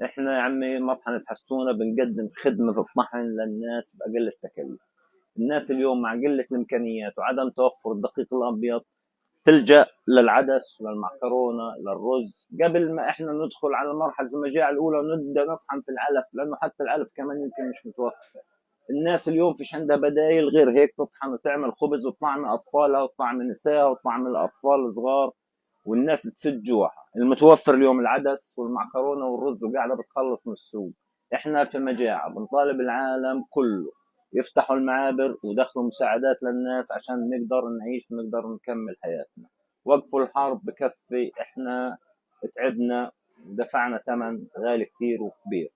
احنا يا عمي مطحنة حستونة بنقدم خدمة الطحن للناس بأقل التكاليف. الناس اليوم مع قلة الإمكانيات وعدم توفر الدقيق الأبيض تلجأ للعدس للمعكرونة للرز قبل ما احنا ندخل على مرحلة المجاعة الأولى ونبدأ نطحن في العلف، لأنه حتى العلف كمان يمكن مش متوفر. الناس اليوم فيش عندها بدايل غير هيك تطحن وتعمل خبز وتطعم أطفالها وتطعم نسائها وتطعم الأطفال الصغار، والناس تسد جوعها. المتوفر اليوم العدس والمعكرونه والرز وقاعده بتخلص من السوق. احنا في مجاعه، بنطالب العالم كله يفتحوا المعابر ويدخلوا مساعدات للناس عشان نقدر نعيش ونقدر نكمل حياتنا. وقفوا الحرب بكفي، احنا تعبنا ودفعنا ثمن غالي كثير وكبير.